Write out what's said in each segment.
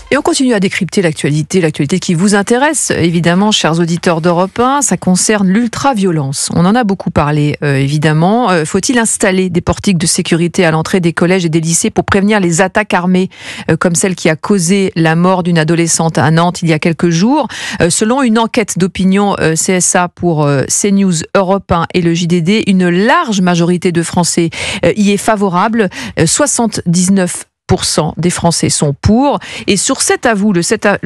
Et on continue à décrypter l'actualité qui vous intéresse, évidemment, chers auditeurs d'Europe 1. Ça concerne l'ultra-violence. On en a beaucoup parlé, évidemment. Faut-il installer des portiques de sécurité à l'entrée des collèges et des lycées pour prévenir les attaques armées, comme celle qui a causé la mort d'une adolescente à Nantes il y a quelques jours? Selon une enquête d'opinion CSA pour CNews, Europe 1 et le JDD, une large majorité de Français y est favorable. 79% des Français sont pour. Et sur C'est à vous, le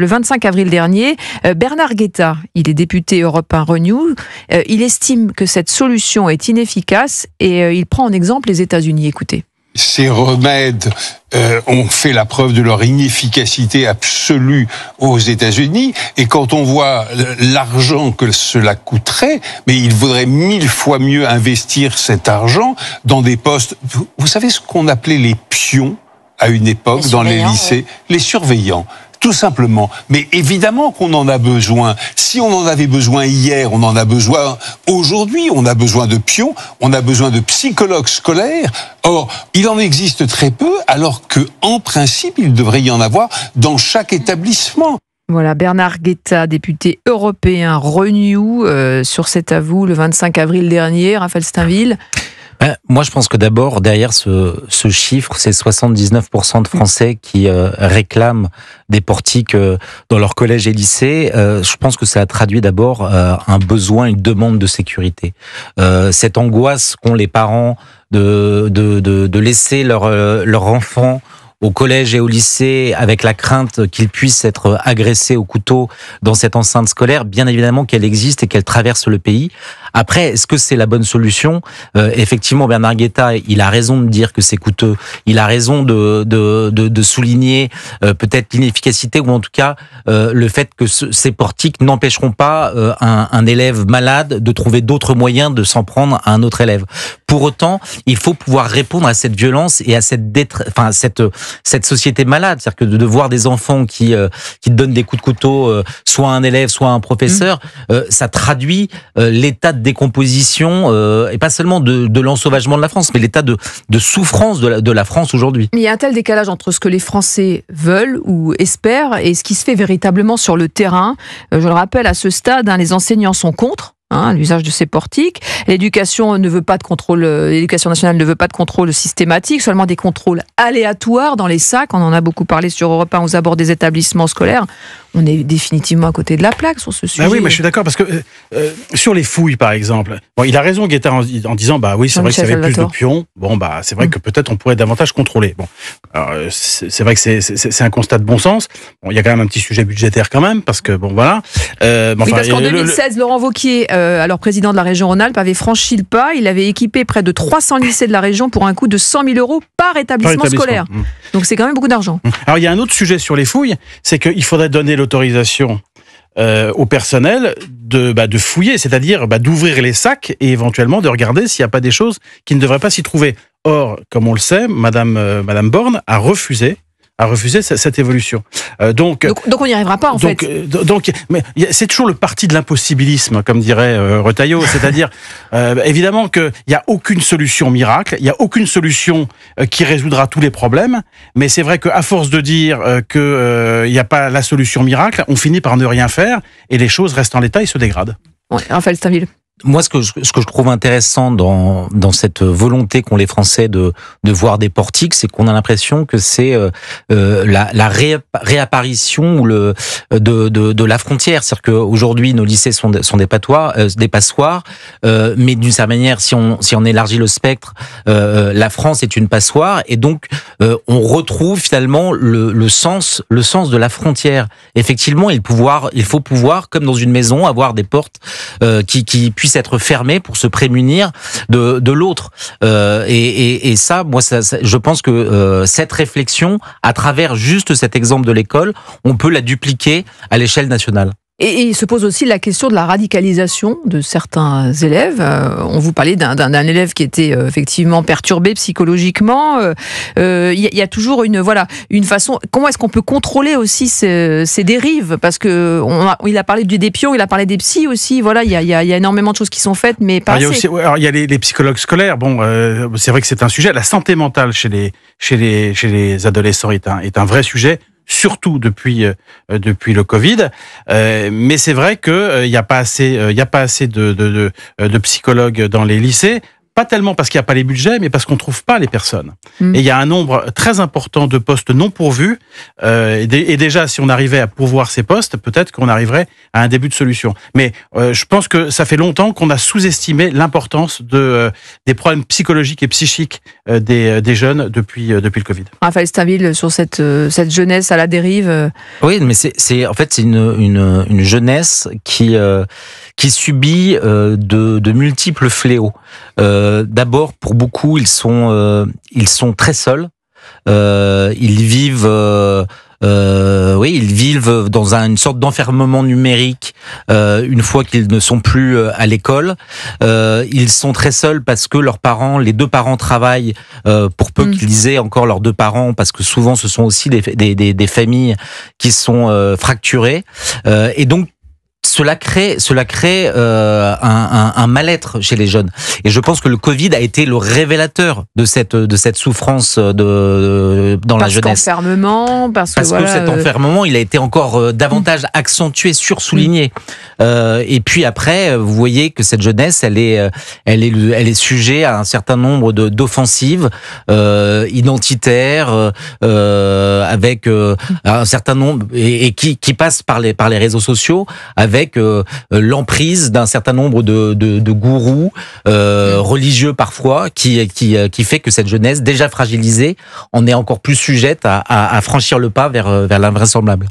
25 avril dernier, Bernard Guetta, il est député Europe 1 Renew, il estime que cette solution est inefficace et il prend en exemple les États-Unis. Écoutez. Ces remèdes ont fait la preuve de leur inefficacité absolue aux États-Unis. Et quand on voit l'argent que cela coûterait, mais il vaudrait 1000 fois mieux investir cet argent dans des postes. Vous savez ce qu'on appelait les pions à une époque dans les lycées, les surveillants. Tout simplement. Mais évidemment qu'on en a besoin. Si on en avait besoin hier, on en a besoin aujourd'hui. On a besoin de pions, on a besoin de psychologues scolaires. Or, il en existe très peu, alors que, en principe, il devrait y en avoir dans chaque établissement. Voilà, Bernard Guetta, député européen Renew, sur C'est à vous, le 25 avril dernier. Raphaël Steinville. Moi, je pense que d'abord, derrière ce chiffre, c'est 79% de Français qui réclament des portiques dans leurs collèges et lycées. Je pense que ça a traduit d'abord un besoin, une demande de sécurité. Cette angoisse qu'ont les parents de laisser leur enfant au collège et au lycée, avec la crainte qu'ils puissent être agressés au couteau dans cette enceinte scolaire, bien évidemment qu'elle existe et qu'elle traverse le pays. Après, est-ce que c'est la bonne solution ? Effectivement, Bernard Guetta, il a raison de dire que c'est coûteux. Il a raison de souligner peut-être l'inefficacité ou en tout cas le fait que ces portiques n'empêcheront pas un élève malade de trouver d'autres moyens de s'en prendre à un autre élève. Pour autant, il faut pouvoir répondre à cette violence et à cette société malade, c'est-à-dire que de voir des enfants qui donnent des coups de couteau, soit à un élève, soit à un professeur, ça traduit l'état de décomposition et pas seulement de l'ensauvagement de la France, mais l'état de souffrance de la France aujourd'hui. Mais il y a un tel décalage entre ce que les Français veulent ou espèrent et ce qui se fait véritablement sur le terrain. Je le rappelle, à ce stade, les enseignants sont contre l'usage de ces portiques. L'éducation nationale ne veut pas de contrôle systématique, seulement des contrôles aléatoires dans les sacs. On en a beaucoup parlé sur Europe 1 aux abords des établissements scolaires. On est définitivement à côté de la plaque sur ce sujet. Oui, mais je suis d'accord parce que sur les fouilles, par exemple, il a raison Guetta en disant oui, c'est vrai que s'il y avait plus de pions, c'est vrai que peut-être on pourrait davantage contrôler. C'est vrai que c'est un constat de bon sens. Il y a quand même un petit sujet budgétaire quand même parce que voilà. Parce qu'en 2016, Laurent Wauquiez, alors président de la région Rhône-Alpes, avait franchi le pas. Il avait équipé près de 300 lycées de la région pour un coût de 100 000 € par établissement scolaire. Donc c'est quand même beaucoup d'argent. Alors il y a un autre sujet sur les fouilles, c'est qu'il faudrait donner l'autorisation au personnel de fouiller, c'est-à-dire d'ouvrir les sacs et éventuellement de regarder s'il n'y a pas des choses qui ne devraient pas s'y trouver. Or, comme on le sait, Madame Borne a refusé cette évolution. Donc on n'y arrivera pas en fait. Mais c'est toujours le parti de l'impossibilisme, comme dirait Retailleau, c'est-à-dire évidemment qu'il n'y a aucune solution miracle, il n'y a aucune solution qui résoudra tous les problèmes, mais c'est vrai qu'à force de dire qu'il n'y a pas la solution miracle, on finit par ne rien faire et les choses restent en l'état et se dégradent. Ouais, Raphaël Steinville. Moi, ce que je trouve intéressant dans cette volonté qu'ont les Français de voir des portiques, c'est qu'on a l'impression que c'est la réapparition de la frontière. C'est-à-dire qu'aujourd'hui, nos lycées sont des passoires, mais d'une certaine manière, si on élargit le spectre, la France est une passoire, et donc on retrouve finalement le sens de la frontière. Effectivement, il faut pouvoir, comme dans une maison, avoir des portes qui puissent être fermées pour se prémunir de l'autre. Et ça, moi, je pense que cette réflexion, à travers juste cet exemple de l'école, on peut la dupliquer à l'échelle nationale. Et il se pose aussi la question de la radicalisation de certains élèves. On vous parlait d'un élève qui était effectivement perturbé psychologiquement. Il y a toujours une façon. Comment est-ce qu'on peut contrôler aussi ces dérives ? Parce que il a parlé des pions, il a parlé des psys aussi. Voilà, il y a énormément de choses qui sont faites, mais pas assez. Il y a les psychologues scolaires. C'est vrai que c'est un sujet. La santé mentale chez les adolescents est un vrai sujet. surtout depuis le Covid. Mais c'est vrai que il y a pas assez de psychologues dans les lycées. Pas tellement parce qu'il n'y a pas les budgets, mais parce qu'on ne trouve pas les personnes. Et il y a un nombre très important de postes non pourvus. Et déjà, si on arrivait à pourvoir ces postes, peut-être qu'on arriverait à un début de solution. Mais je pense que ça fait longtemps qu'on a sous-estimé l'importance des problèmes psychologiques et psychiques des jeunes depuis le Covid. Raphaël Stainville, sur cette jeunesse à la dérive. Oui, mais c'est une jeunesse qui subit de multiples fléaux. D'abord, pour beaucoup, ils sont très seuls. Ils vivent dans une sorte d'enfermement numérique une fois qu'ils ne sont plus à l'école. Ils sont très seuls parce que les deux parents travaillent, pour peu qu'ils aient encore leurs deux parents, parce que souvent ce sont aussi des familles qui sont fracturées. Et donc, cela crée un mal-être chez les jeunes. Et je pense que le Covid a été le révélateur de cette souffrance dans la jeunesse. Parce que cet enfermement, il a été encore davantage accentué, sursouligné. Et puis après, vous voyez que cette jeunesse, elle est sujet à un certain nombre d'offensives identitaires, avec un certain nombre et qui passent par les réseaux sociaux, avec l'emprise d'un certain nombre de gourous religieux parfois, qui fait que cette jeunesse déjà fragilisée en est encore plus sujette à franchir le pas vers l'invraisemblable.